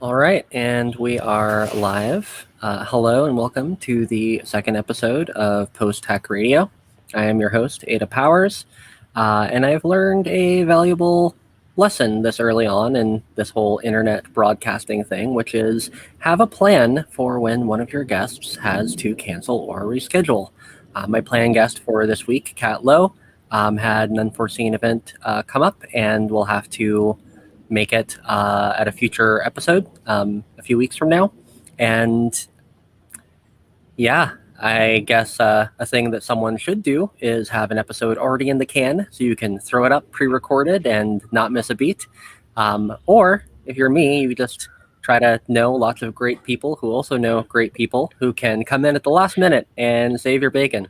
All right, and we are live. Hello and welcome to the second episode of Post Tech Radio. I am your host, Ada Powers, and I've learned a valuable lesson this early on in this whole internet broadcasting thing, which is have a plan for when one of your guests has to cancel or reschedule. My planned guest for this week, Kat Lowe, had an unforeseen event come up, and we'll have to make it at a future episode a few weeks from now. And yeah, I guess a thing that someone should do is have an episode already in the can so you can throw it up pre-recorded and not miss a beat. Or if you're me, you just try to know lots of great people who also know great people who can come in at the last minute and save your bacon.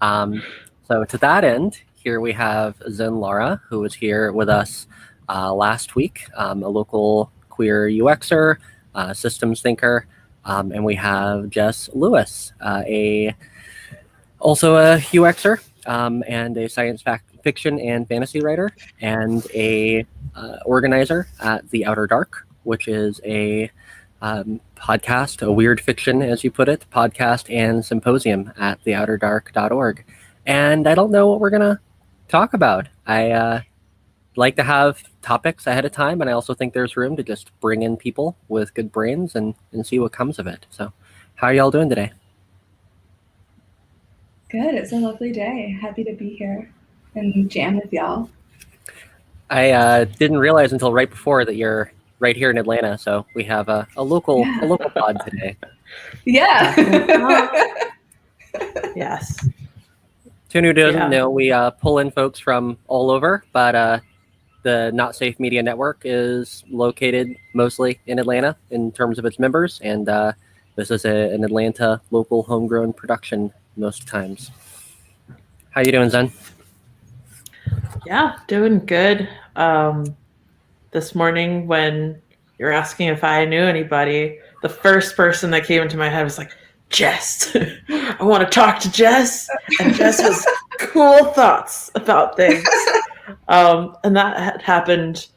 So to that end, here we have Zen Lara, who was here with us last week, a local queer UXer, systems thinker, and we have Jess Lewis, also a UXer and a science fiction and fantasy writer, and a organizer at The Outer Dark, which is a podcast, a weird fiction, as you put it, podcast and symposium at theouterdark.org. And I don't know what we're going to talk about. I like to have topics ahead of time, and I also think there's room to just bring in people with good brains and see what comes of it. So how are y'all doing today? Good. It's a lovely day. Happy to be here and jam with y'all. I didn't realize until right before that you're right here in Atlanta, so we have a local pod today. Yeah. Yes. To anyone who doesn't know, we pull in folks from all over, but the Not Safe Media Network is located mostly in Atlanta in terms of its members, and this is an Atlanta local homegrown production most times. How you doing, Zen? Yeah, doing good. This morning when you're asking if I knew anybody, the first person that came into my head was like, Jess. I want to talk to Jess. And Jess has cool thoughts about things. And that had happened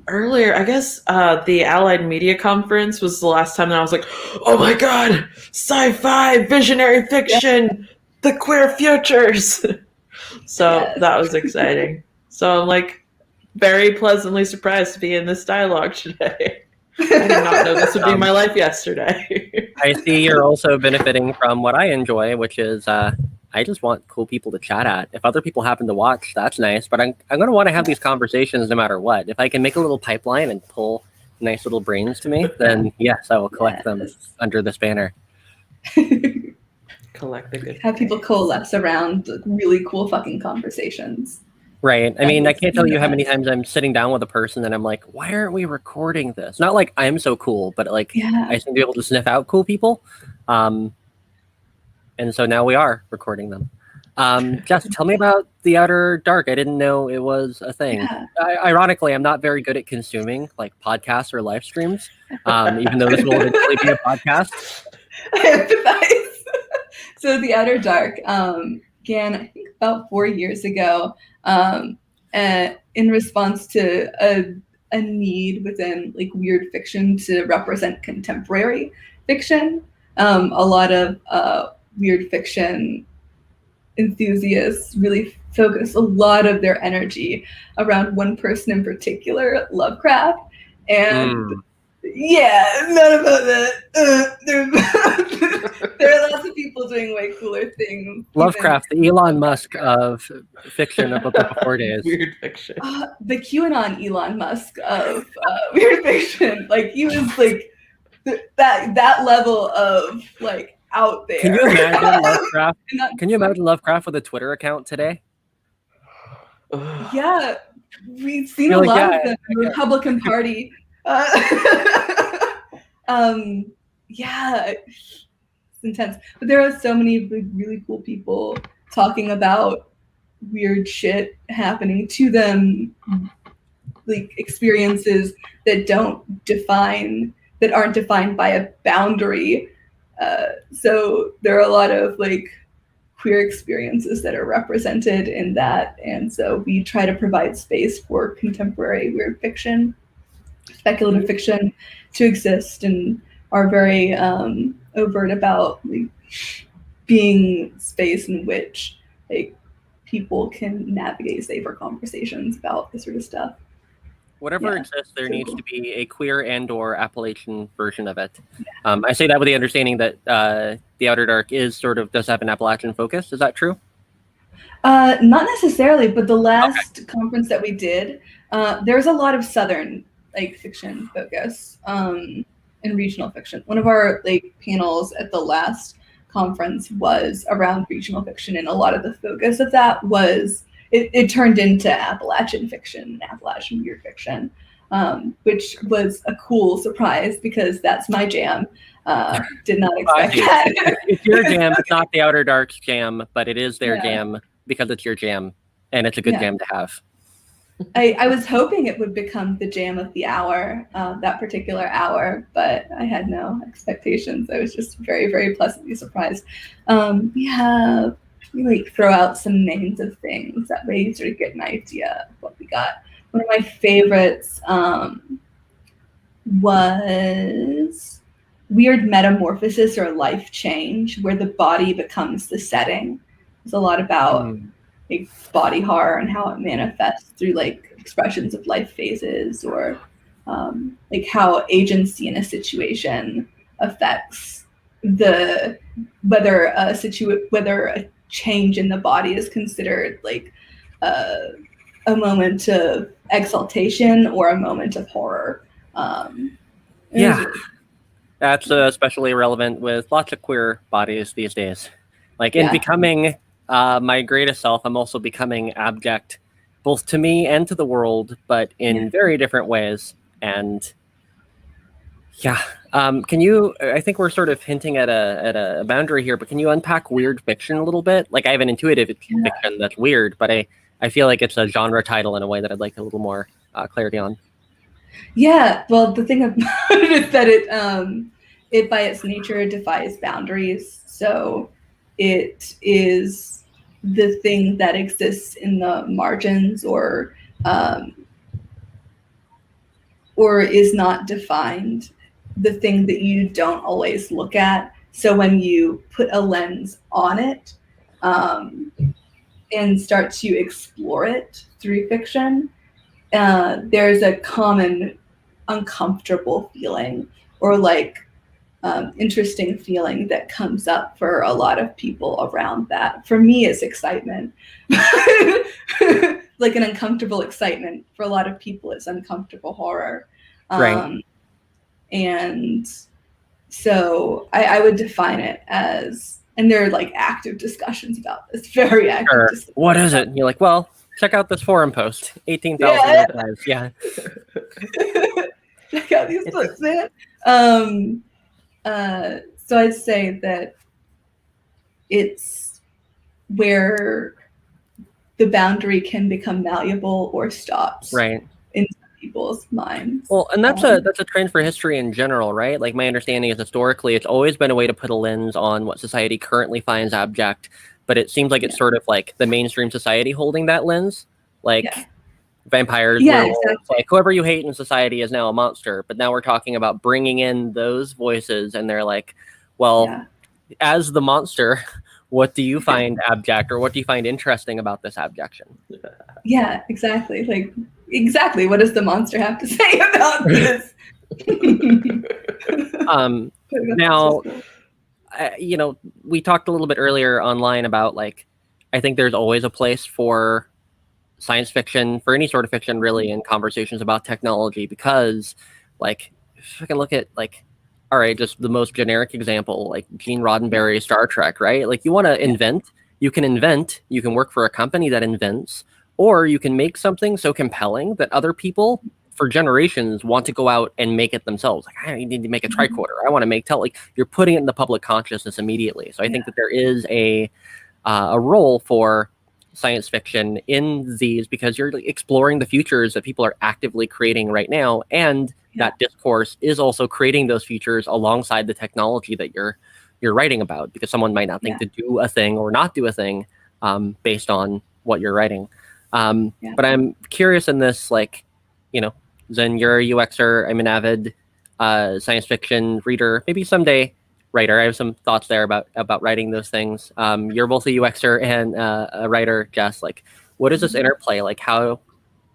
earlier. I guess the Allied Media Conference was the last time that I was like, oh my God, sci-fi, visionary fiction, the queer futures. So that was exciting. So I'm like very pleasantly surprised to be in this dialogue today. I did not know this would be my life yesterday. I see you're also benefiting from what I enjoy, which is I just want cool people to chat at. If other people happen to watch, that's nice. But I'm going to want to have these conversations no matter what. If I can make a little pipeline and pull nice little brains to me, then yes, I will collect them under this banner. Collect the good. Have people coalesce around really cool fucking conversations. Right. I mean, I can't tell you how many times I'm sitting down with a person and I'm like, why aren't we recording this? Not like I'm so cool, but like I seem to be able to sniff out cool people. And so now we are recording them. Jess, tell me about The Outer Dark. I didn't know it was a thing. Yeah. Ironically, I'm not very good at consuming like podcasts or live streams, even though this will eventually be a podcast. I empathize. So The Outer Dark began, I think, about 4 years ago in response to a need within like weird fiction to represent contemporary fiction. A lot of weird fiction enthusiasts really focus a lot of their energy around one person in particular, Lovecraft. And yeah, not about that. There are lots of people doing way cooler things. Lovecraft, the Elon Musk of fiction of the before days. Weird fiction. The QAnon Elon Musk of weird fiction. Like he was like that level of like out there. Can you imagine Lovecraft? Can you imagine Lovecraft with a Twitter account today? Yeah, we've seen a lot of them in the Republican Party. Yeah, it's intense. But there are so many really cool people talking about weird shit happening to them, like experiences that aren't defined by a boundary. So there are a lot of like queer experiences that are represented in that, and so we try to provide space for contemporary weird fiction. speculative fiction to exist and are very overt about like, being space in which like people can navigate safer conversations about this sort of stuff. Whatever Yeah, exists, there so needs cool. to be a queer and/or Appalachian version of it. I say that with the understanding that the Outer Dark does have an Appalachian focus. Is that true? Not necessarily, but the Okay. last conference that we did, there's a lot of Southern like fiction focus and regional fiction. One of our like panels at the last conference was around regional fiction, and a lot of the focus of that was it turned into Appalachian fiction, Appalachian weird fiction, which was a cool surprise because that's my jam. Did not expect that. It's your jam. It's not the Outer Dark's jam, but it is their jam because it's your jam, and it's a good jam to have. I was hoping it would become the jam of the hour, that particular hour, but I had no expectations. I was just very, very pleasantly surprised. We like throw out some names of things that way you sort of get an idea of what we got. One of my favorites was Weird Metamorphosis or Life Change, where the body becomes the setting. It's a lot about like body horror and how it manifests through like expressions of life phases or like how agency in a situation affects whether a change in the body is considered like a moment of exaltation or a moment of horror. That's especially relevant with lots of queer bodies these days. Like in becoming my greatest self, I'm also becoming abject, both to me and to the world, but in very different ways. And can you? I think we're sort of hinting at a boundary here, but can you unpack weird fiction a little bit? Like I have an intuitive fiction that's weird, but I feel like it's a genre title in a way that I'd like a little more clarity on. Yeah, well, the thing about it is that it by its nature defies boundaries. So it is the thing that exists in the margins or is not defined, the thing that you don't always look at. So when you put a lens on it and start to explore it through fiction, there's a common uncomfortable feeling or like interesting feeling that comes up for a lot of people around that. For me, it's excitement. Like an uncomfortable excitement. For a lot of people, it's uncomfortable horror. Right. And so I would define it as, and there are like active discussions about this, very active discussions. What is it? And you're like, well, check out this forum post. 18,000 replies. Yeah. Check out these books, man. So I'd say that it's where the boundary can become malleable or stops. Right. In people's minds. Well, and that's a trend for history in general, right? Like my understanding is historically it's always been a way to put a lens on what society currently finds abject, but it seems like it's sort of like the mainstream society holding that lens. Like vampires, werewolves, exactly. Like whoever you hate in society is now a monster. But now we're talking about bringing in those voices, and they're like, well, as the monster, what do you find abject, or what do you find interesting about this abjection? Yeah, exactly. Like, exactly. What does the monster have to say about this? Now, we talked a little bit earlier online about like, I think there's always a place for science fiction, for any sort of fiction really, in conversations about technology, because like if I can look at like, all right, just the most generic example, like Gene Roddenberry, Star Trek, right? Like you want to invent, you can work for a company that invents, or you can make something so compelling that other people for generations want to go out and make it themselves. Like I need to make a tricorder. I want to make like you're putting it in the public consciousness immediately. So I think that there is a role for science fiction in these, because you're exploring the futures that people are actively creating right now, and that discourse is also creating those futures alongside the technology that you're writing about, because someone might not think to do a thing or not do a thing based on what you're writing. But I'm curious in this, like, Zen, you're a UXer. I'm an avid science fiction reader, maybe someday writer. I have some thoughts there about writing those things. You're both a UXer and a writer, Jess. Like, what is this interplay? Like,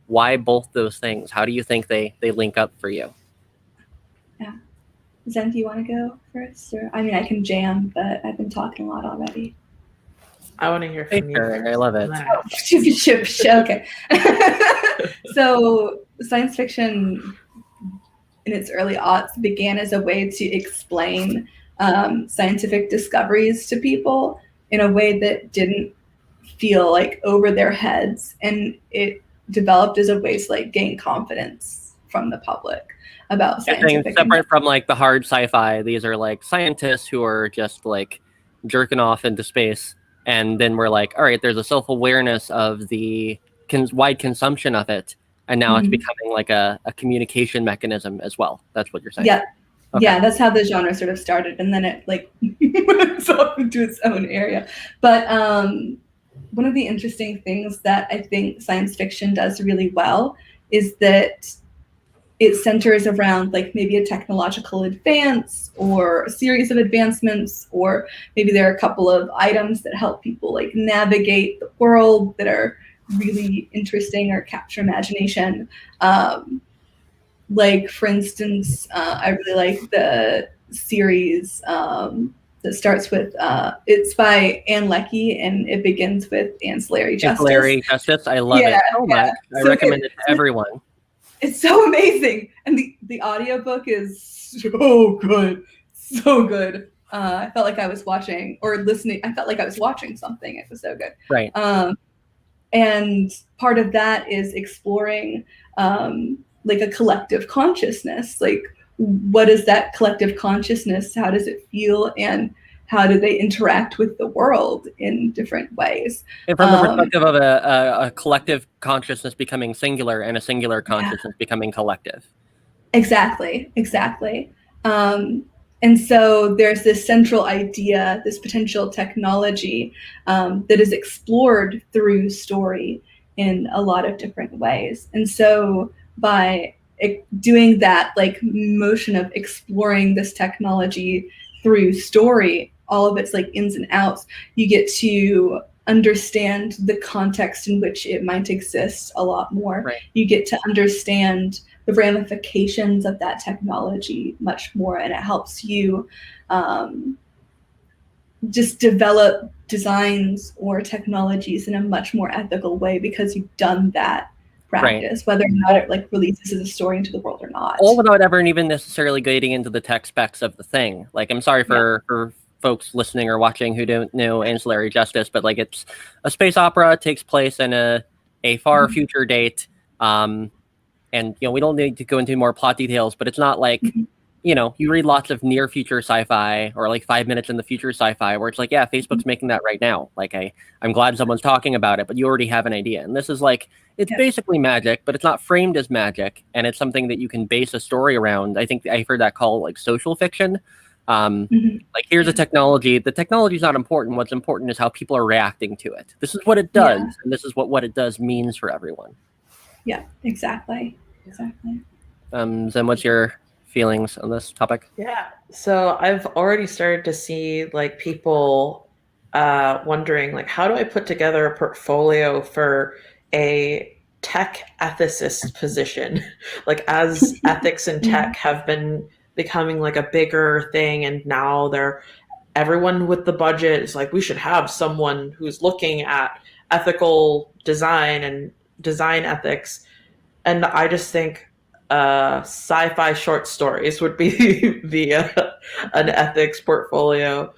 why both those things? How do you think they link up for you? Yeah. Zen, do you want to go first? Or I mean, I can jam, but I've been talking a lot already. I want to hear from you. Sure, I love it. Okay. So science fiction in its early aughts began as a way to explain scientific discoveries to people in a way that didn't feel like over their heads, and it developed as a way to like gain confidence from the public about scientific. Separate from like the hard sci-fi, these are like scientists who are just like jerking off into space, and then we're like, all right, there's a self-awareness of the wide consumption of it, and now it's becoming like a communication mechanism as well. That's what you're saying. Yeah. Okay. Yeah, that's how the genre sort of started, and then it like went off into its own area. But one of the interesting things that I think science fiction does really well is that it centers around like maybe a technological advance or a series of advancements, or maybe there are a couple of items that help people like navigate the world that are really interesting or capture imagination. Like for instance, I really like the series that starts with, it's by Ann Leckie, and it begins with Ancillary Justice. Ancillary Justice, I love it so much. I recommend it to everyone. It's so amazing, and the audiobook is so good, so good. I felt like I was watching or listening. I felt like I was watching something. It was so good. Right. And part of that is exploring like a collective consciousness. Like, what is that collective consciousness? How does it feel? And how do they interact with the world in different ways? And from the perspective of a collective consciousness becoming singular and a singular consciousness becoming collective. Exactly. And so there's this central idea, this potential technology that is explored through story in a lot of different ways. And so by doing that like motion of exploring this technology through story, all of its like ins and outs, you get to understand the context in which it might exist a lot more. Right. You get to understand the ramifications of that technology much more, and it helps you just develop designs or technologies in a much more ethical way because you've done that practice, whether or not it like releases as a story into the world or not. All without ever even necessarily getting into the tech specs of the thing. Like, I'm sorry for folks listening or watching who don't know Ancillary Justice, but like it's a space opera. It takes place in a far future date. And we don't need to go into more plot details, but it's not like you read lots of near future sci-fi or like 5 minutes in the future sci-fi where it's like, yeah, Facebook's making that right now. Like I'm glad someone's talking about it, but you already have an idea. And this is like, it's basically magic, but it's not framed as magic. And it's something that you can base a story around. I think I've heard that called like social fiction. Like, here's a technology. The technology is not important. What's important is how people are reacting to it. This is what it does. And this is what it does means for everyone. Yeah, exactly. Zen, what's your feelings on this topic? Yeah. So I've already started to see like people wondering like, how do I put together a portfolio for a tech ethicist position? Like, as ethics and tech have been becoming like a bigger thing, and now everyone with the budget is like, we should have someone who's looking at ethical design and design ethics. And I just think sci-fi short stories would be an ethics portfolio,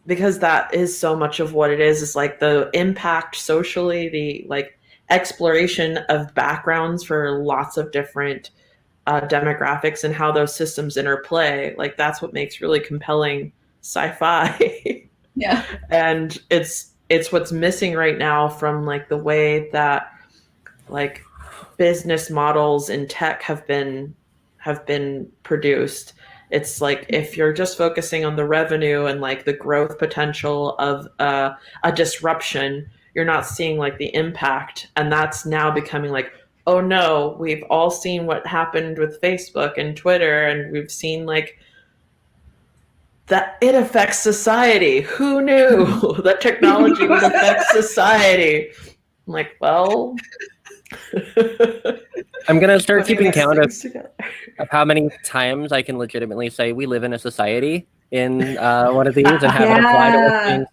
because that is so much of what it is. It's like the impact socially, the like exploration of backgrounds for lots of different demographics and how those systems interplay. Like, that's what makes really compelling sci-fi. Yeah. And it's what's missing right now from like the way that like business models in tech have been produced. It's like, if you're just focusing on the revenue and like the growth potential of a disruption, you're not seeing like the impact. And that's now becoming like oh no, we've all seen what happened with Facebook and Twitter, and we've seen like that it affects society. Who knew that technology would affect society? I'm like, well, I'm gonna start putting keeping these count things together. of how many times I can legitimately say we live in a society in one of these and have it apply to what's being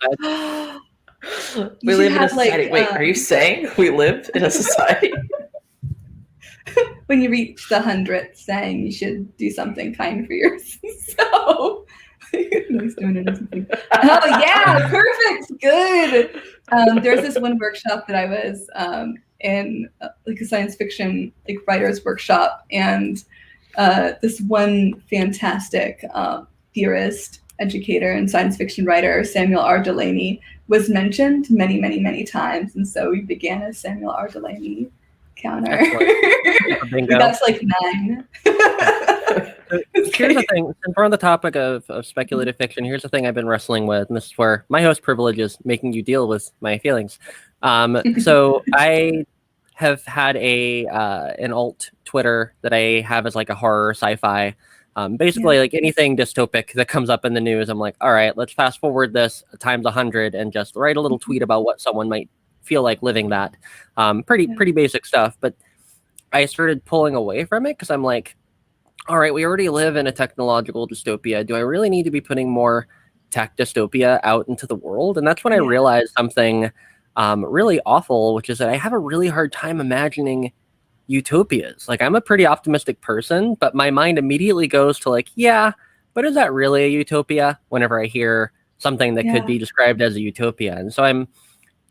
said. We live in a society. Wait, are you saying we live in a society? When you reach the 100th saying you should do something kind for yourself. Nice doing it or something. Oh yeah, perfect, good. There's this one workshop that I was in, like a science fiction like writers workshop, and this one fantastic theorist, educator, and science fiction writer, Samuel R. Delany, was mentioned many, many, many times, and so we began a Samuel R. Delany counter. We got to like 9. Here's the thing, since we're on the topic of speculative fiction, here's the thing I've been wrestling with, and this is where my host privilege is making you deal with my feelings. So I have had an alt Twitter that I have as like a horror sci-fi. Basically, like anything dystopic that comes up in the news, I'm like, all right, let's fast forward this times 100 and just write a little tweet about what someone might feel like living that. Pretty basic stuff, but I started pulling away from it because I'm like, all right, we already live in a technological dystopia. Do I really need to be putting more tech dystopia out into the world? And that's when I realized something really awful, which is that I have a really hard time imagining utopias. Like, I'm a pretty optimistic person, but my mind immediately goes to like, yeah, but is that really a utopia whenever I hear something that could be described as a utopia? And so I'm,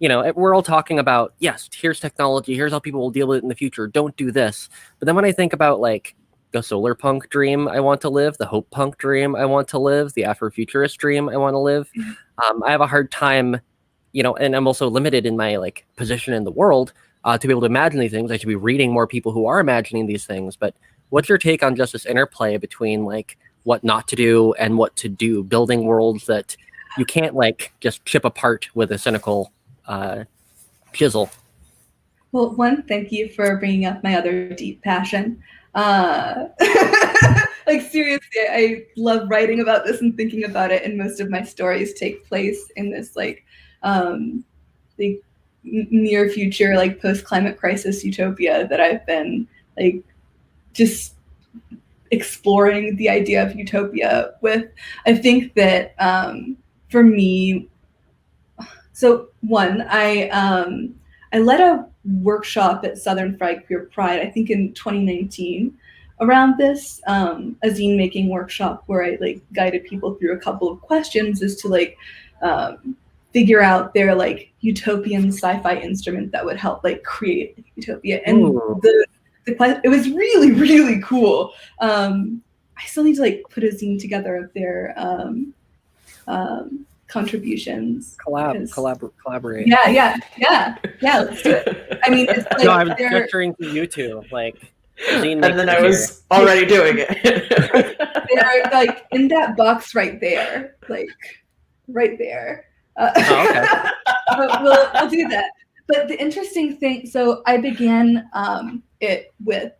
we're all talking about, yes, here's technology, here's how people will deal with it in the future, don't do this. But then when I think about like the solar punk dream I want to live, the hope punk dream I want to live, the Afrofuturist dream I want to live, I have a hard time, and I'm also limited in my like position in the world to be able to imagine these things. I should be reading more people who are imagining these things. But what's your take on just this interplay between like what not to do and what to do, building worlds that you can't like just chip apart with a cynical chisel? Well, one, thank you for bringing up my other deep passion. Like seriously, I love writing about this and thinking about it, and most of my stories take place in this like near future, like post-climate crisis utopia that I've been like just exploring the idea of utopia with. I think that for me, so one, I led a workshop at Southern Fried Queer Pride, I think in 2019, around this, a zine making workshop where I like guided people through a couple of questions as to like figure out their like utopian sci-fi instrument that would help like create utopia. And it was really, really cool. I still need to like put a zine together of their contributions. Collaborate. Yeah. Let's do it. I mean, it's like no, I'm gesturing to you two, like. And then I was already doing it. They're like in that box right there, like right there. Okay. But we'll do that. But the interesting thing, so I began it with.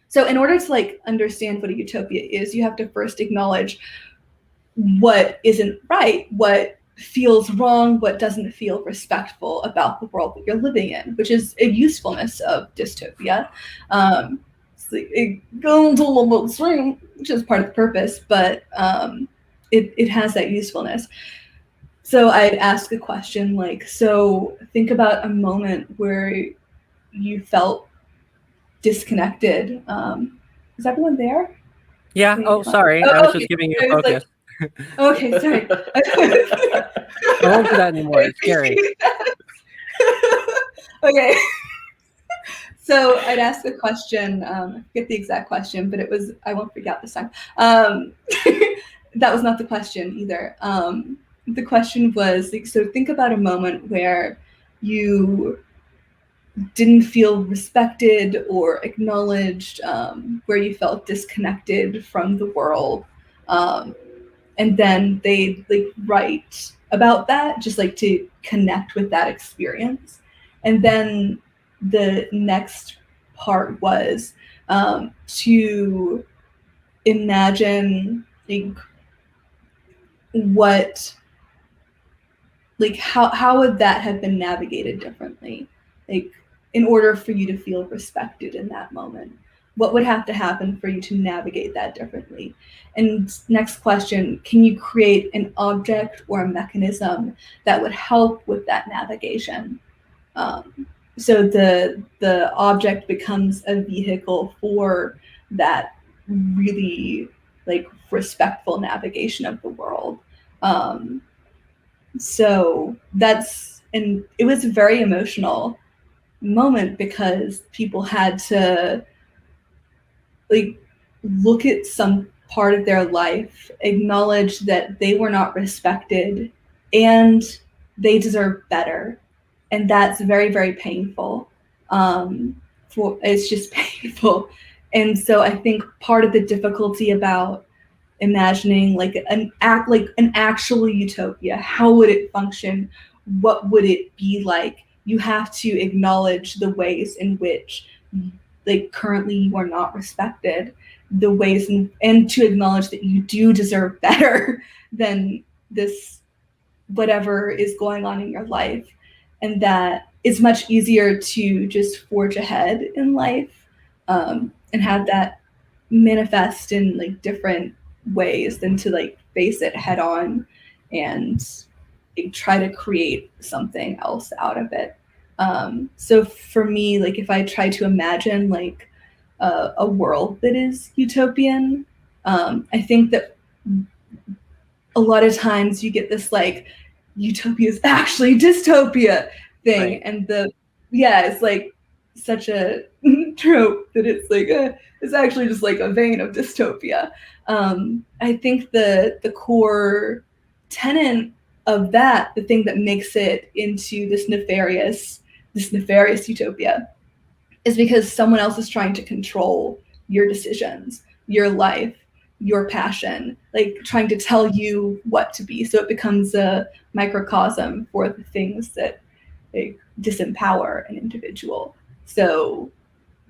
So in order to like understand what a utopia is, you have to first acknowledge what isn't right, what feels wrong, what doesn't feel respectful about the world that you're living in, which is a usefulness of dystopia. It goes a little bit extreme, which is part of the purpose, but it has that usefulness. So I'd ask a question like, so think about a moment where you felt disconnected. Is everyone there? Yeah. Oh, sorry. I was just giving you a focus. Okay, sorry. I won't do that anymore. It's scary. Okay. So I'd ask a question. I forget the exact question, but it was, I won't freak out this time. That was not the question either. The question was, like, so think about a moment where you didn't feel respected or acknowledged, where you felt disconnected from the world. And then they like write about that, just like to connect with that experience. And then the next part was to imagine like what, like how would that have been navigated differently, like in order for you to feel respected in that moment. What would have to happen for you to navigate that differently? And next question, can you create an object or a mechanism that would help with that navigation? So the object becomes a vehicle for that really like respectful navigation of the world. So and it was a very emotional moment because people had to like look at some part of their life, acknowledge that they were not respected and they deserve better. And that's very, very painful. It's just painful. And so I think part of the difficulty about imagining like an actual utopia, how would it function? What would it be like? You have to acknowledge the ways in which like currently you are not respected, the ways and to acknowledge that you do deserve better than this whatever is going on in your life, and that it's much easier to just forge ahead in life and have that manifest in like different ways than to like face it head on and like, try to create something else out of it. So for me, like if I try to imagine like a world that is utopian, I think that a lot of times you get this like utopia is actually dystopia thing, Right. and it's like such a trope that it's like it's actually just like a vein of dystopia. I think the core tenet of that, the thing that makes it into this nefarious utopia, is because someone else is trying to control your decisions, your life, your passion, like trying to tell you what to be. So it becomes a microcosm for the things that like, disempower an individual. So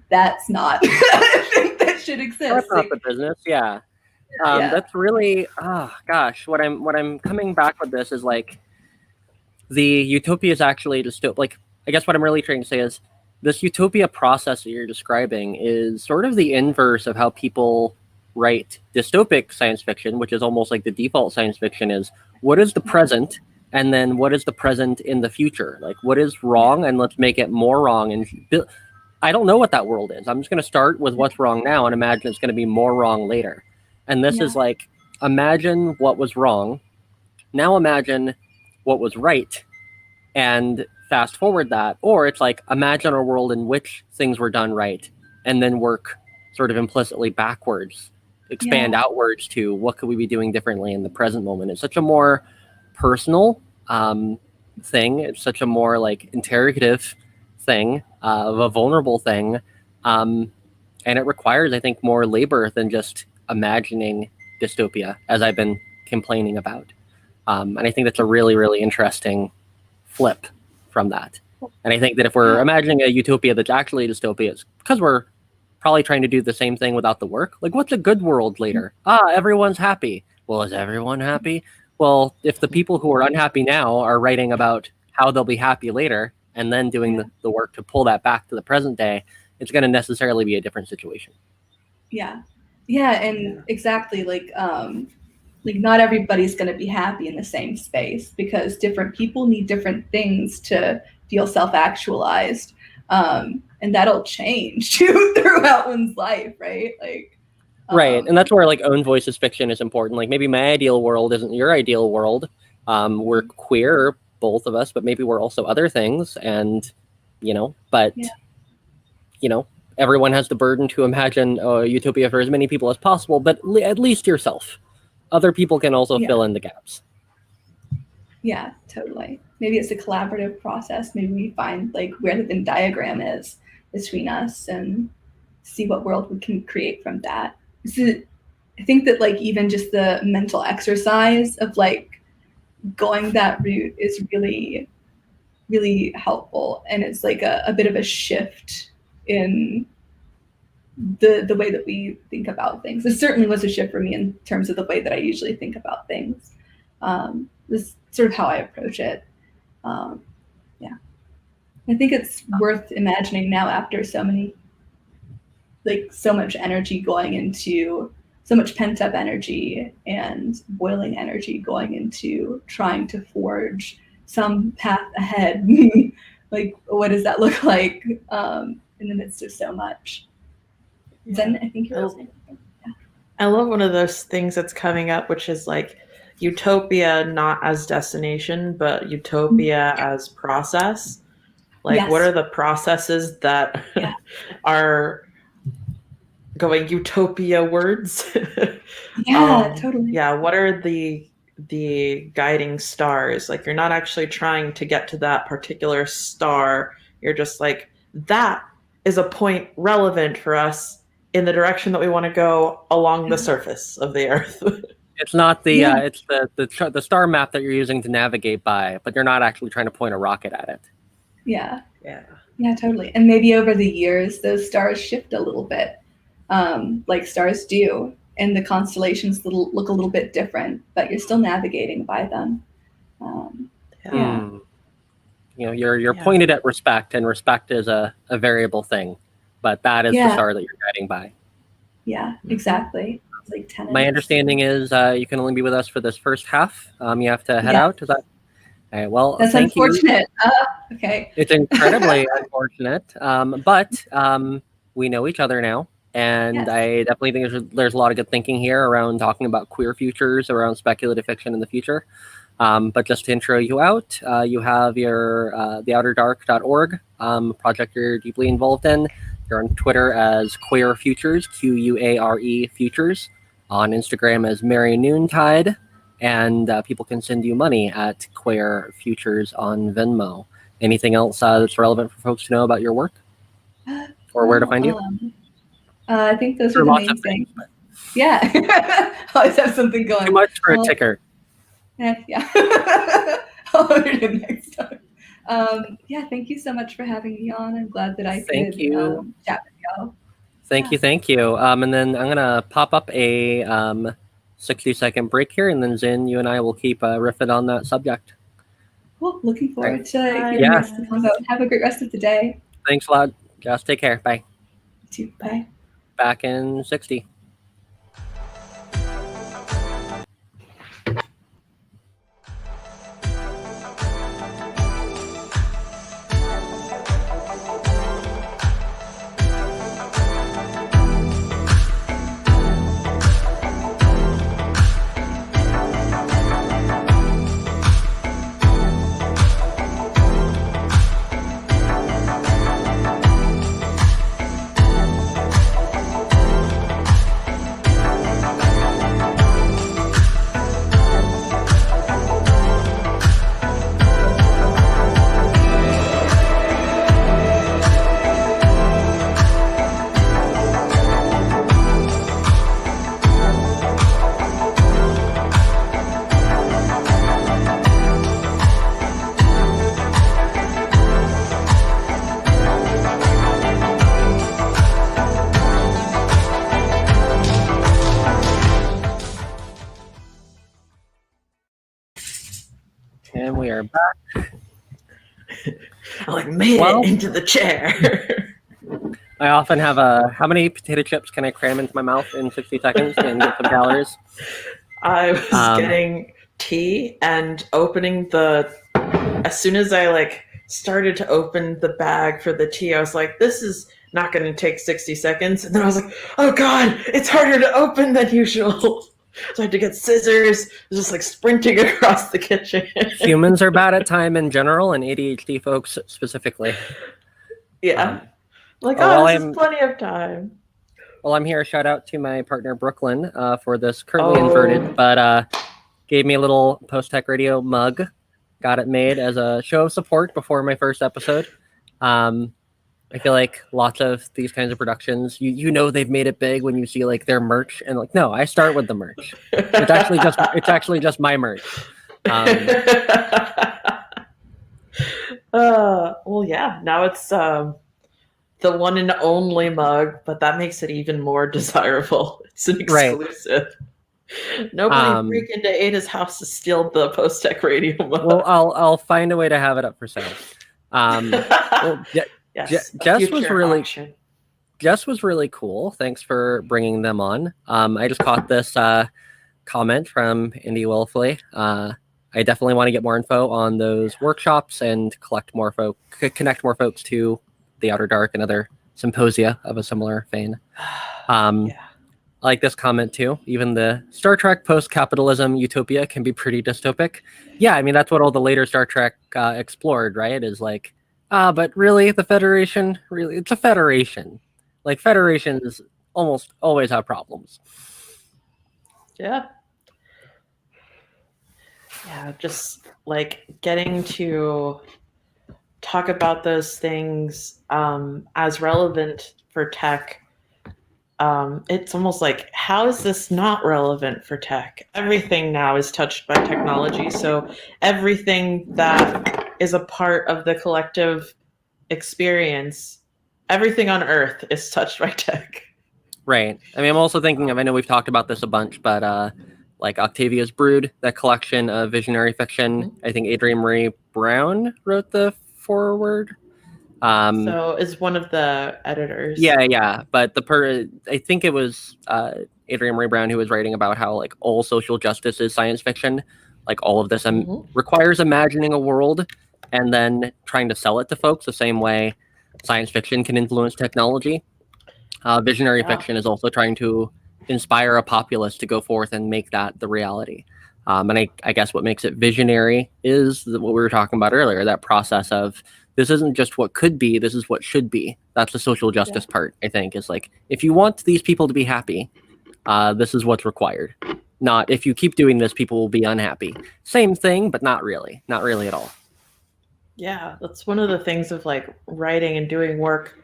that's not a thing that should exist. That's not the business. Yeah. That's really, gosh, what I'm coming back with this is like the utopia is actually dystopia. Like, I guess what I'm really trying to say is this utopia process that you're describing is sort of the inverse of how people write dystopic science fiction, which is almost like the default science fiction is what is the present and then what is the present in the future? Like what is wrong and let's make it more wrong. And I don't know what that world is. I'm just going to start with what's wrong now and imagine it's going to be more wrong later. And this is like, imagine what was wrong. Now imagine what was right and fast forward that. Or it's like, imagine a world in which things were done right and then work sort of implicitly backwards, expand outwards to what could we be doing differently in the present moment. It's such a more personal thing. It's such a more like interrogative thing, of a vulnerable thing. And it requires, I think, more labor than just imagining dystopia, as I've been complaining about. And I think that's a really, really interesting flip from that. And I think that if we're imagining a utopia that's actually a dystopia, it's because we're probably trying to do the same thing without the work. Like, what's a good world later? Everyone's happy. Well, is everyone happy? Well, if the people who are unhappy now are writing about how they'll be happy later and then doing the work to pull that back to the present day, it's going to necessarily be a different situation. Yeah, and exactly like not everybody's going to be happy in the same space because different people need different things to feel self-actualized, and that'll change too throughout one's life, right? Like, right, and that's where like own voices fiction is important. Like maybe my ideal world isn't your ideal world. We're queer, both of us, but maybe we're also other things, and everyone has the burden to imagine a utopia for as many people as possible, but at least yourself. Other people can also fill in the gaps. Yeah, totally. Maybe it's a collaborative process. Maybe we find like where the Venn diagram is between us and see what world we can create from that. So I think that like even just the mental exercise of like going that route is really, really helpful. And it's like a bit of a shift in the way that we think about things. It certainly was a shift for me in terms of the way that I usually think about things. This is sort of how I approach it. Yeah, I think it's worth imagining now after so much energy going into, so much pent up energy and boiling energy going into trying to forge some path ahead. Like, what does that look like in the midst of so much? Zen, I think you're listening. Yeah. I love one of those things that's coming up, which is like utopia not as destination, but utopia as process. Like, Yes. what are the processes that are going utopia words? Yeah, totally. Yeah, what are the guiding stars? Like, you're not actually trying to get to that particular star. You're just like, that is a point relevant for us in the direction that we want to go along the surface of the Earth. It's not the it's the star map that you're using to navigate by, but you're not actually trying to point a rocket at it. Yeah, totally. And maybe over the years, those stars shift a little bit, like stars do, and the constellations look a little bit different, but you're still navigating by them. You know, you're pointed at respect, and respect is a variable thing, but that is the star that you're guiding by. Yeah, exactly. It's like tenants. My understanding is you can only be with us for this first half. You have to head out. Is that? All right, well, that's thank unfortunate. You. Okay. It's incredibly unfortunate, but we know each other now, and I definitely think there's a lot of good thinking here around talking about queer futures, around speculative fiction in the future. But just to intro you out, you have your theouterdark.org project you're deeply involved in. You're on Twitter as Queer Futures, Quare Futures, on Instagram as Merry Noontide, and people can send you money at Queer Futures on Venmo. Anything else that's relevant for folks to know about your work? Or where to find you? I think those are the main things. Yeah. Always have something going. Too much for a ticker. Yeah. I'll order it next time. Thank you so much for having me on. I'm glad that I could chat with y'all. Thank you. And then I'm going to pop up a 60-second break here, and then Zen, you and I will keep riffing on that subject. Cool. Looking forward to hearing the combo. Have a great rest of the day. Thanks a lot. Just take care. Bye. You too. Bye. Back in 60. And we are back. I made it into the chair. I often have how many potato chips can I cram into my mouth in 60 seconds and get some calories? I was getting tea and opening as soon as I started to open the bag for the tea, I was like, this is not going to take 60 seconds. And then I was like, oh God, it's harder to open than usual. So I had to get scissors, just sprinting across the kitchen. Humans are bad at time in general, and ADHD folks specifically. Yeah. This is plenty of time. Well, I'm here. Shout out to my partner, Brooklyn, for this currently inverted, but gave me a little Post-Tech Radio mug. Got it made as a show of support before my first episode. I feel like lots of these kinds of productions, you know they've made it big when you see their merch, and no, I start with the merch. It's actually just my merch. Well, yeah. Now it's the one and only mug, but that makes it even more desirable. It's an Right. exclusive. Nobody break into Ada's house to steal the Post Tech Radio mug. Well, I'll find a way to have it up for sale. Well, yes, Jess was really cool. Thanks for bringing them on. I just caught this comment from Indy Willfully. I definitely want to get more info on those workshops and connect more folks to the Outer Dark and other symposia of a similar vein. I like this comment too. Even the Star Trek post-capitalism utopia can be pretty dystopic. Yeah, I mean, that's what all the later Star Trek explored, right? Is like, but really, the Federation, really, it's a federation. Like, federations almost always have problems. Yeah. Yeah, just like getting to talk about those things as relevant for tech. It's almost like, how is this not relevant for tech? Everything now is touched by technology. So everything that is a part of the collective experience, everything on Earth is touched by tech. Right. I mean, I'm also thinking of, I know we've talked about this a bunch, but like Octavia's Brood, that collection of visionary fiction. Mm-hmm. I think Adrienne Marie Brown wrote the foreword. So is one of the editors. Yeah. But I think it was Adrienne Marie Brown who was writing about how like all social justice is science fiction. Like all of this requires imagining a world and then trying to sell it to folks the same way science fiction can influence technology. Visionary fiction is also trying to inspire a populace to go forth and make that the reality. And I guess what makes it visionary is what we were talking about earlier, that process of this isn't just what could be, this is what should be. That's the social justice part, I think, is like, if you want these people to be happy, this is what's required. Not if you keep doing this, people will be unhappy. Same thing, but not really at all. Yeah, that's one of the things of like writing and doing work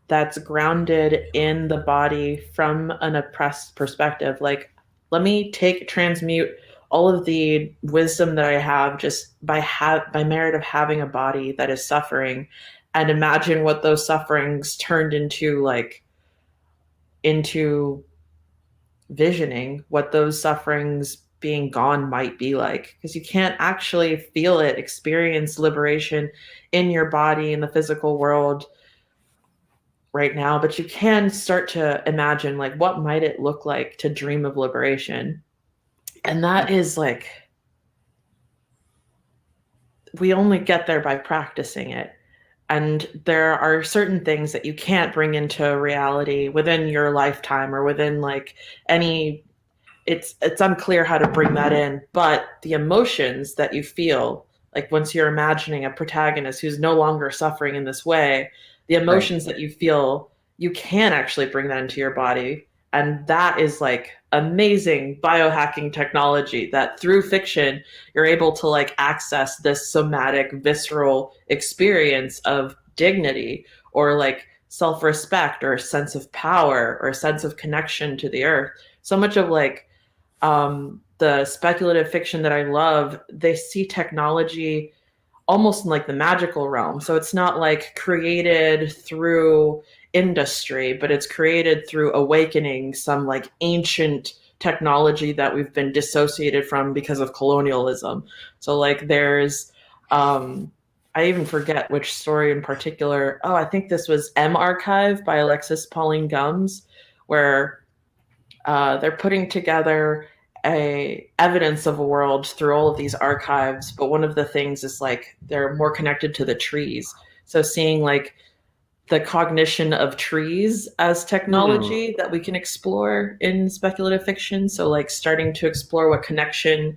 that's grounded in the body from an oppressed perspective. Like, let me transmute all of the wisdom that I have just by merit of having a body that is suffering, and imagine what those sufferings turned into visioning, what those sufferings being gone might be like, because you can't actually feel it, experience liberation in your body in the physical world right now, but you can start to imagine like, what might it look like to dream of liberation. And that is like, we only get there by practicing it. And there are certain things that you can't bring into reality within your lifetime or within like any, it's unclear how to bring that in, but the emotions that you feel, like once you're imagining a protagonist who's no longer suffering in this way, the emotions that you feel, you can actually bring that into your body. And that is like amazing biohacking technology that through fiction, you're able to like access this somatic, visceral experience of dignity or like self-respect or a sense of power or a sense of connection to the earth. So much of like the speculative fiction that I love, they see technology almost in like the magical realm. So it's not like created through industry, but it's created through awakening some like ancient technology that we've been dissociated from because of colonialism. So like there's, I even forget which story in particular. Oh, I think this was M Archive by Alexis Pauline Gumbs, where they're putting together a evidence of a world through all of these archives, but one of the things is like they're more connected to the trees. So seeing like the cognition of trees as technology that we can explore in speculative fiction. So like starting to explore what connection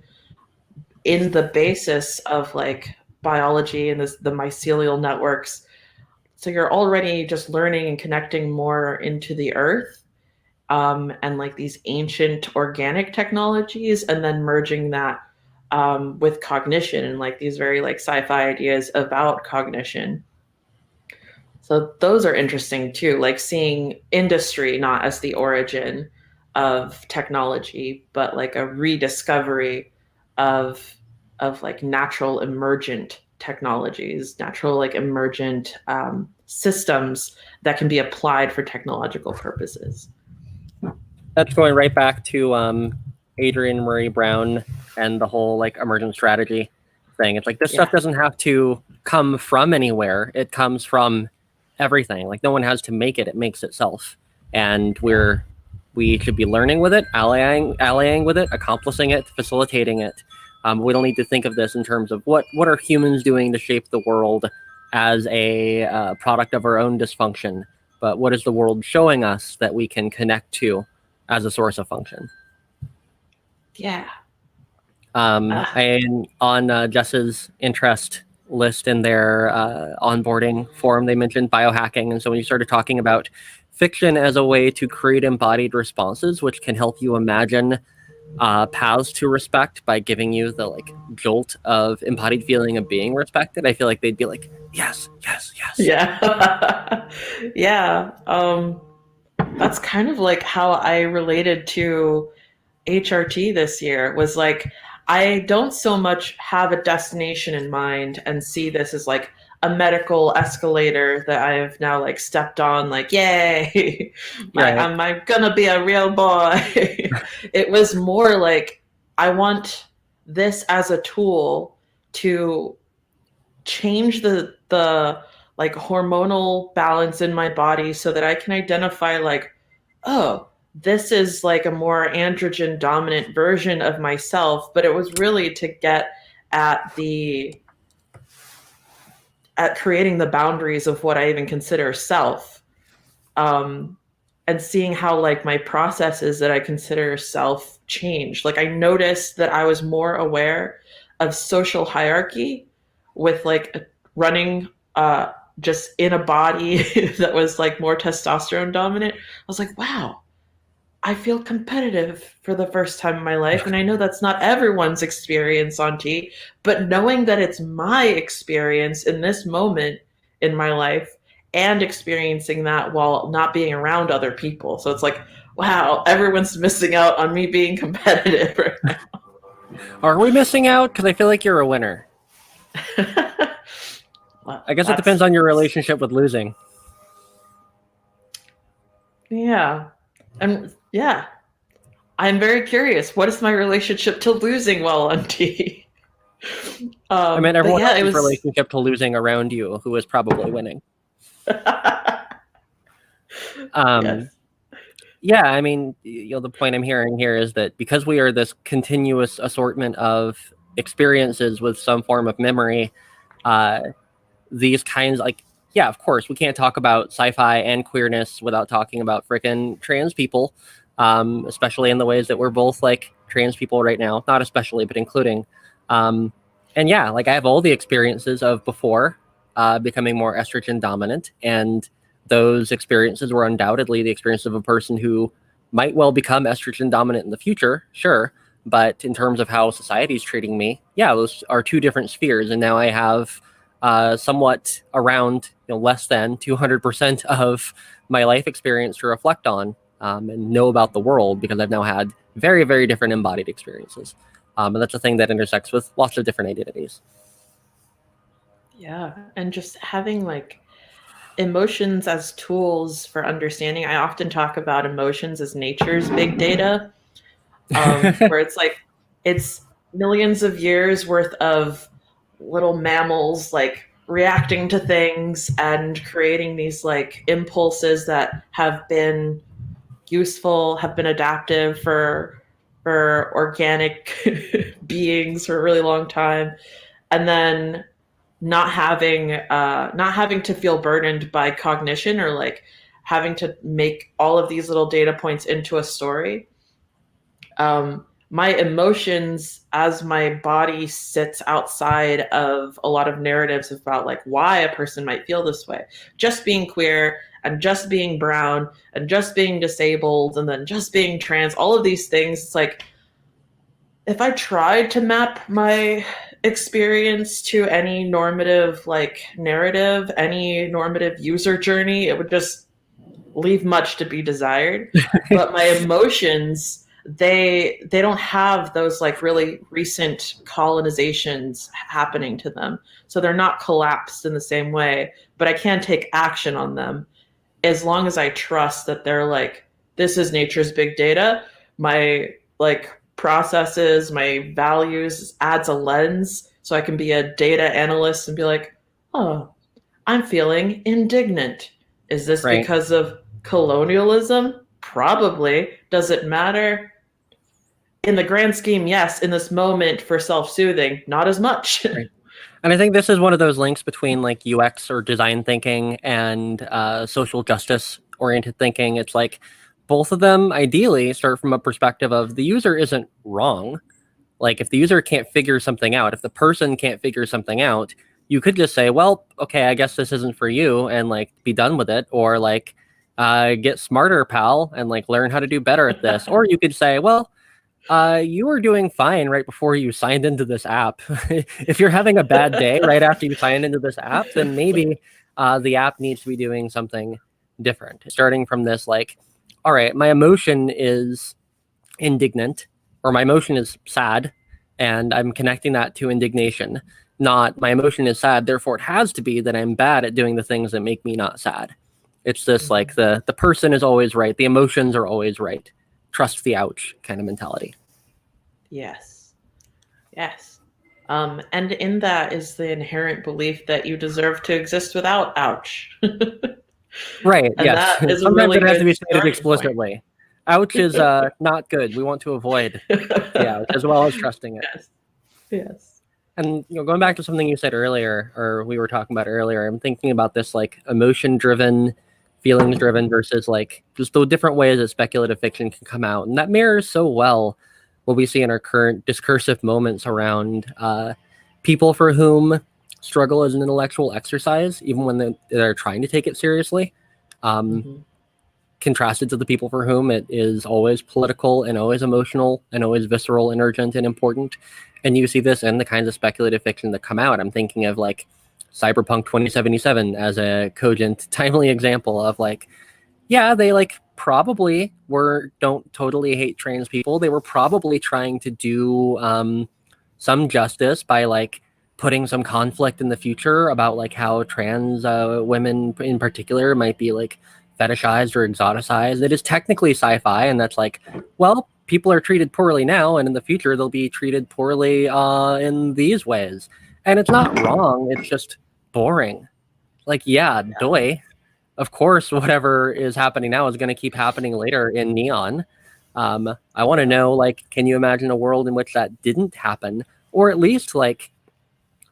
in the basis of like biology and the mycelial networks. So you're already just learning and connecting more into the earth. And like these ancient organic technologies, and then merging that with cognition and like these very like sci-fi ideas about cognition. So those are interesting too, like seeing industry not as the origin of technology, but like a rediscovery of like natural emergent technologies, natural like emergent systems that can be applied for technological purposes. That's going right back to Adrian Murray Brown and the whole like emergent strategy thing. It's like this stuff doesn't have to come from anywhere. It comes from everything. Like no one has to make it. It makes itself. And we should be learning with it, allying with it, accomplishing it, facilitating it. We don't need to think of this in terms of what are humans doing to shape the world as a product of our own dysfunction, but what is the world showing us that we can connect to as a source of function. Yeah. And on Jess's interest list in their onboarding forum, they mentioned biohacking. And so when you started talking about fiction as a way to create embodied responses, which can help you imagine paths to respect by giving you the like jolt of embodied feeling of being respected, I feel like they'd be like, yes, yes, yes. Yeah. Yeah. That's kind of like how I related to HRT this year, was like, I don't so much have a destination in mind and see this as like a medical escalator that I've now like stepped on, like, yay, Right. am I gonna be a real boy? It was more like, I want this as a tool to change the like hormonal balance in my body so that I can identify like, oh, this is like a more androgen dominant version of myself. But it was really to get at creating the boundaries of what I even consider self, and seeing how like my processes that I consider self changed. Like I noticed that I was more aware of social hierarchy with like running just in a body that was like more testosterone dominant. I was like, wow, I feel competitive for the first time in my life. And I know that's not everyone's experience on T, but knowing that it's my experience in this moment in my life and experiencing that while not being around other people. So it's like, wow, everyone's missing out on me being competitive right now. Are we missing out? Because I feel like you're a winner. Well, I guess it depends on your relationship with losing. Yeah. And yeah, I'm very curious. What is my relationship to losing while on T? I mean, everyone else's relationship to losing around you, who is probably winning. Yes. Yeah, I mean, the point I'm hearing here is that because we are this continuous assortment of experiences with some form of memory, these kinds, like, yeah, of course, we can't talk about sci-fi and queerness without talking about frickin' trans people, especially in the ways that we're both like trans people right now. Not especially, but including. And yeah, like I have all the experiences of before becoming more estrogen dominant, and those experiences were undoubtedly the experience of a person who might well become estrogen dominant in the future, sure. But in terms of how society is treating me, yeah, those are two different spheres. And now I have somewhat around less than 200% of my life experience to reflect on and know about the world, because I've now had very, very different embodied experiences. And that's a thing that intersects with lots of different identities. Yeah, and just having like emotions as tools for understanding. I often talk about emotions as nature's big data, where it's like it's millions of years worth of little mammals like reacting to things and creating these like impulses that have been useful, have been adaptive for organic beings for a really long time, and then not having to feel burdened by cognition or like having to make all of these little data points into a story. My emotions as my body sits outside of a lot of narratives about like why a person might feel this way. Just being queer and just being brown and just being disabled and then just being trans, all of these things, it's like if I tried to map my experience to any normative like narrative, any normative user journey, it would just leave much to be desired. But my emotions they don't have those like really recent colonizations happening to them. So they're not collapsed in the same way, but I can take action on them as long as I trust that they're like, this is nature's big data. My like processes, my values adds a lens so I can be a data analyst and be like, oh, I'm feeling indignant. Is this Right. because of colonialism? Probably. Does it matter? In the grand scheme, yes. In this moment for self-soothing, not as much. Right. And I think this is one of those links between like UX or design thinking and social justice oriented thinking. It's like both of them ideally start from a perspective of the user isn't wrong. Like if the user can't figure something out, if the person can't figure something out, you could just say, well, okay, I guess this isn't for you, and like be done with it, or like get smarter, pal, and like learn how to do better at this. Or you could say, well, you were doing fine right before you signed into this app. If you're having a bad day right after you sign into this app, then maybe the app needs to be doing something different. Starting from this, like, all right, my emotion is indignant, or my emotion is sad, and I'm connecting that to indignation. Not my emotion is sad, therefore it has to be that I'm bad at doing the things that make me not sad. It's this like the person is always right, the emotions are always right. Trust the ouch kind of mentality. Yes. Yes. And in that is the inherent belief that you deserve to exist without ouch. Right, And yes. that is a Sometimes really it has good to be stated starting explicitly. Ouch is not good. We want to avoid the ouch as well as trusting it. Yes. Yes. And going back to something you said earlier, or we were talking about earlier, I'm thinking about this like emotion-driven, feelings-driven versus like just the different ways that speculative fiction can come out, and that mirrors so well what we see in our current discursive moments around people for whom struggle is an intellectual exercise, even when they're trying to take it seriously. Contrasted to the people for whom it is always political and always emotional and always visceral and urgent and important. And you see this in the kinds of speculative fiction that come out. I'm thinking of like Cyberpunk 2077 as a cogent, timely example of like, yeah, they like probably don't totally hate trans people. They were probably trying to do some justice by like putting some conflict in the future about like how trans women in particular might be like fetishized or exoticized. It is technically sci-fi, and that's like, well, people are treated poorly now, and in the future they'll be treated poorly in these ways. And it's not wrong, it's just boring. Like, yeah, doy. Of course, whatever is happening now is going to keep happening later in Neon. I want to know, like, can you imagine a world in which that didn't happen? Or at least, like,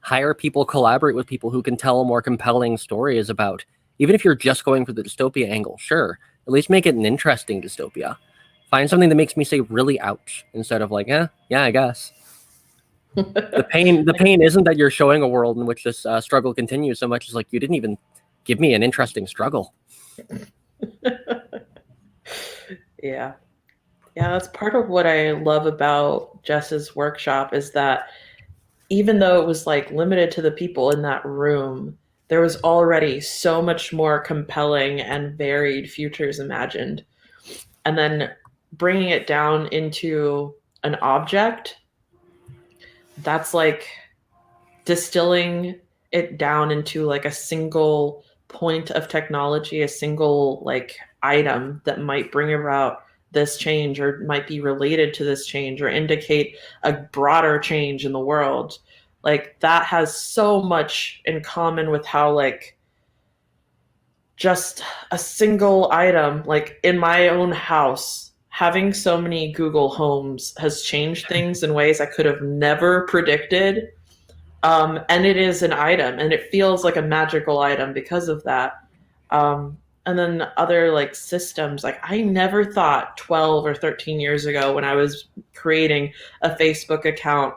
hire people, collaborate with people who can tell more compelling stories about, even if you're just going for the dystopia angle, sure, at least make it an interesting dystopia. Find something that makes me say really ouch instead of like, yeah, I guess. The pain isn't that you're showing a world in which this struggle continues so much as like you didn't even give me an interesting struggle. Yeah, that's part of what I love about Jess's workshop is that even though it was like limited to the people in that room, there was already so much more compelling and varied futures imagined. And then bringing it down into an object, that's like distilling it down into like a single point of technology, a single like item that might bring about this change or might be related to this change or indicate a broader change in the world. Like that has so much in common with how like just a single item, like in my own house, having so many Google Homes has changed things in ways I could have never predicted. And it is an item, and it feels like a magical item because of that. And then other like systems, like I never thought 12 or 13 years ago when I was creating a Facebook account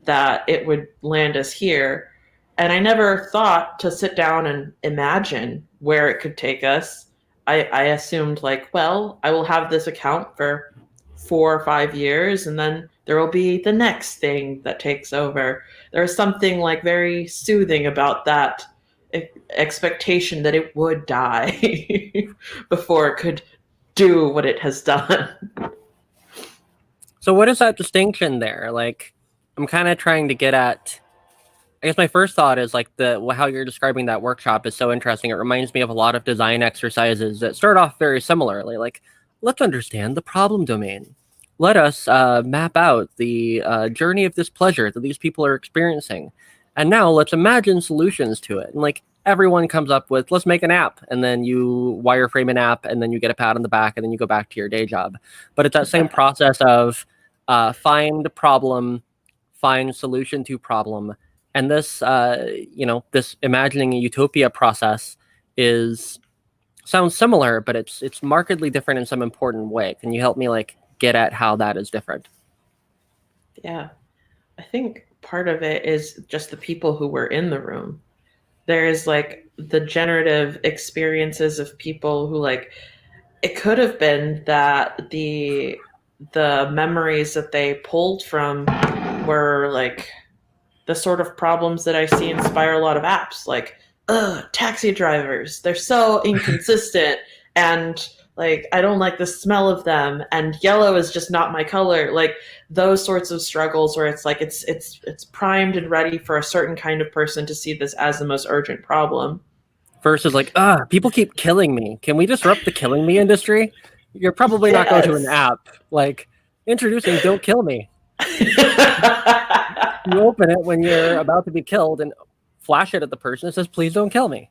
that it would land us here. And I never thought to sit down and imagine where it could take us. I assumed like, well, I will have this account for 4 or 5 years, and then there will be the next thing that takes over. There's something like very soothing about that expectation that it would die before it could do what it has done. So what is that distinction there? Like, I'm kind of trying to get at. I guess my first thought is like how you're describing that workshop is so interesting. It reminds me of a lot of design exercises that start off very similarly. Like, let's understand the problem domain. Let us map out the journey of displeasure that these people are experiencing, and now let's imagine solutions to it. And like everyone comes up with, let's make an app, and then you wireframe an app, and then you get a pat on the back, and then you go back to your day job. But it's that same process of find problem, find solution to problem. And this, this imagining a utopia process sounds similar, but it's markedly different in some important way. Can you help me like get at how that is different? Yeah, I think part of it is just the people who were in the room. There is like the generative experiences of people who like, it could have been that the memories that they pulled from were like the sort of problems that I see inspire a lot of apps, like, taxi drivers, they're so inconsistent, and like I don't like the smell of them, and yellow is just not my color. Like those sorts of struggles where it's like it's primed and ready for a certain kind of person to see this as the most urgent problem. Versus like, people keep killing me. Can we disrupt the killing me industry? You're probably not going to an app like introducing "Don't Kill Me." You open it when you're about to be killed and flash it at the person. It says, "Please don't kill me."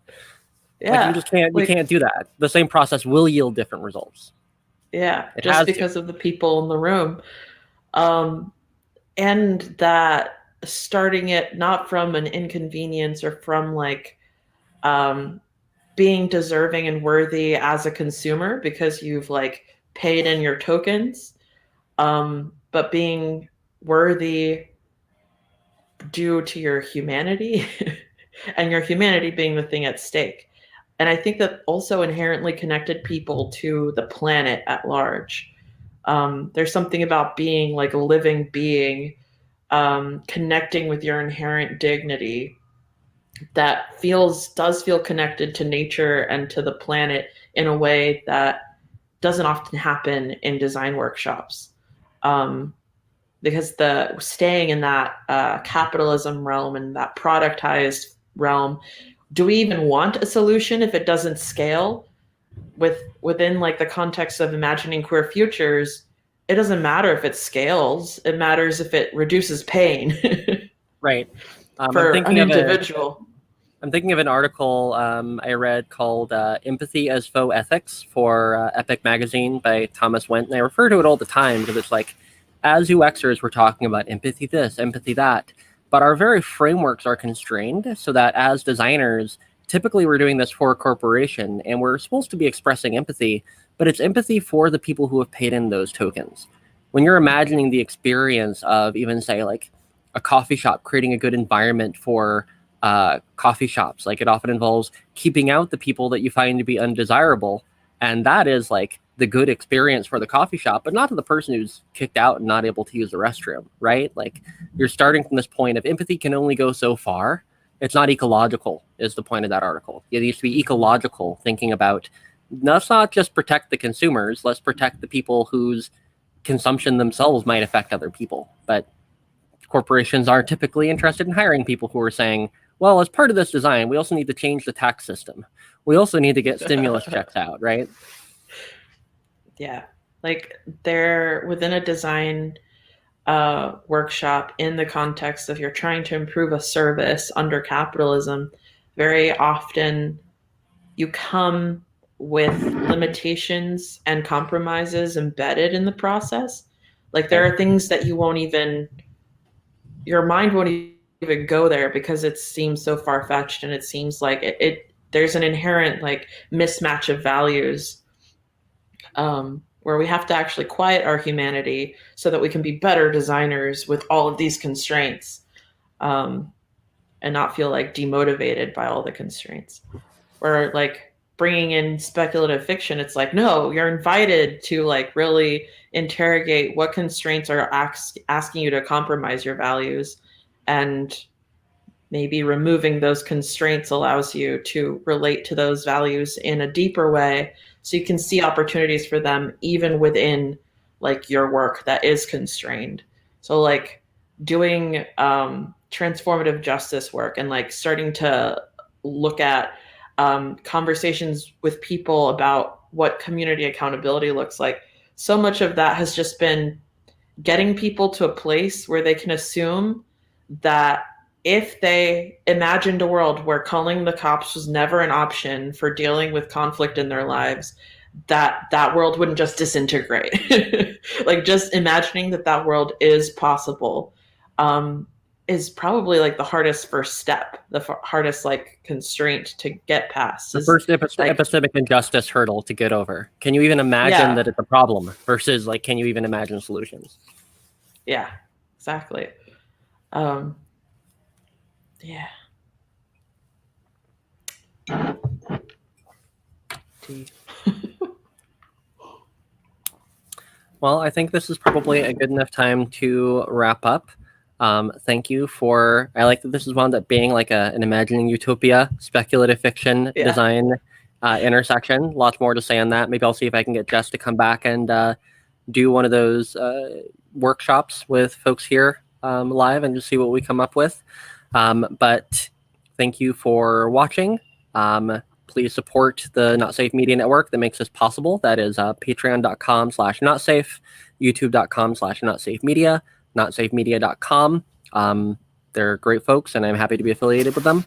Yeah, like you just can't. You can't do that. The same process will yield different results. Yeah, just because of the people in the room, and that starting it not from an inconvenience or from like being deserving and worthy as a consumer because you've like paid in your tokens, but being worthy due to your humanity and your humanity being the thing at stake. And I think that also inherently connected people to the planet at large. There's something about being like a living being, connecting with your inherent dignity that does feel connected to nature and to the planet in a way that doesn't often happen in design workshops. Because staying in that capitalism realm and that productized realm, do we even want a solution if it doesn't scale? Within like the context of imagining queer futures, it doesn't matter if it scales. It matters if it reduces pain. Right. For an individual. I'm thinking of an article I read called Empathy as Faux Ethics for Epic Magazine by Thomas Wendt. And I refer to it all the time because it's like, as UXers, we're talking about empathy this, empathy that, but our very frameworks are constrained so that as designers, typically we're doing this for a corporation and we're supposed to be expressing empathy, but it's empathy for the people who have paid in those tokens. When you're imagining the experience of even say like a coffee shop, creating a good environment for coffee shops, like it often involves keeping out the people that you find to be undesirable. And that is like the good experience for the coffee shop, but not to the person who's kicked out and not able to use the restroom, right? Like you're starting from this point of empathy can only go so far. It's not ecological is the point of that article. It needs to be ecological, thinking about, let's not just protect the consumers, let's protect the people whose consumption themselves might affect other people. But corporations are typically interested in hiring people who are saying, well, as part of this design, we also need to change the tax system. We also need to get stimulus checks out, right? Yeah, like they're within a design workshop in the context of you're trying to improve a service under capitalism. Very often you come with limitations and compromises embedded in the process. Like there are things that your mind won't even go there because it seems so far-fetched and it seems like there's an inherent like mismatch of values, where we have to actually quiet our humanity so that we can be better designers with all of these constraints, and not feel like demotivated by all the constraints. Or like bringing in speculative fiction, it's like, no, you're invited to like really interrogate what constraints are asking you to compromise your values, and maybe removing those constraints allows you to relate to those values in a deeper way so you can see opportunities for them even within like your work that is constrained. So like doing transformative justice work and like starting to look at conversations with people about what community accountability looks like. So much of that has just been getting people to a place where they can assume that if they imagined a world where calling the cops was never an option for dealing with conflict in their lives, that world wouldn't just disintegrate. Like just imagining that world is possible is probably like the hardest first step, the hardest like constraint to get past. The first epistemic injustice hurdle to get over. Can you even imagine that it's a problem versus like, can you even imagine solutions? Yeah, exactly. Yeah. Well, I think this is probably a good enough time to wrap up. Thank you for, I like that this has wound up being like an imagining utopia, speculative fiction design intersection. Lots more to say on that. Maybe I'll see if I can get Jess to come back and do one of those workshops with folks here live and just see what we come up with. But thank you for watching. Please support the Not Safe Media Network that makes this possible. That is patreon.com/notsafe, youtube.com/notsafemedia, notsafemedia.com. They're great folks, and I'm happy to be affiliated with them.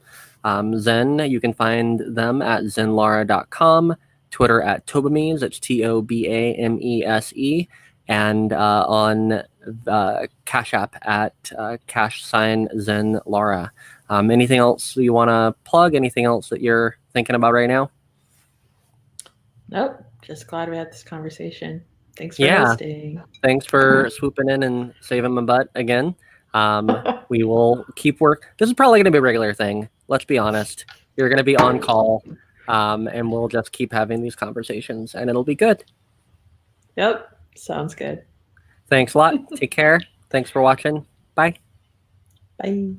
Zen, you can find them at zenlara.com, Twitter at Tobames, it's Tobamese, and on Cash App at #Zen Lara. Anything else you want to plug? Anything else that you're thinking about right now? Nope. Just glad we had this conversation. Thanks for hosting. Thanks for swooping in and saving my butt again. We will keep work. This is probably going to be a regular thing. Let's be honest. You're going to be on call, and we'll just keep having these conversations, and it'll be good. Yep. Sounds good. Thanks a lot. Take care. Thanks for watching. Bye. Bye.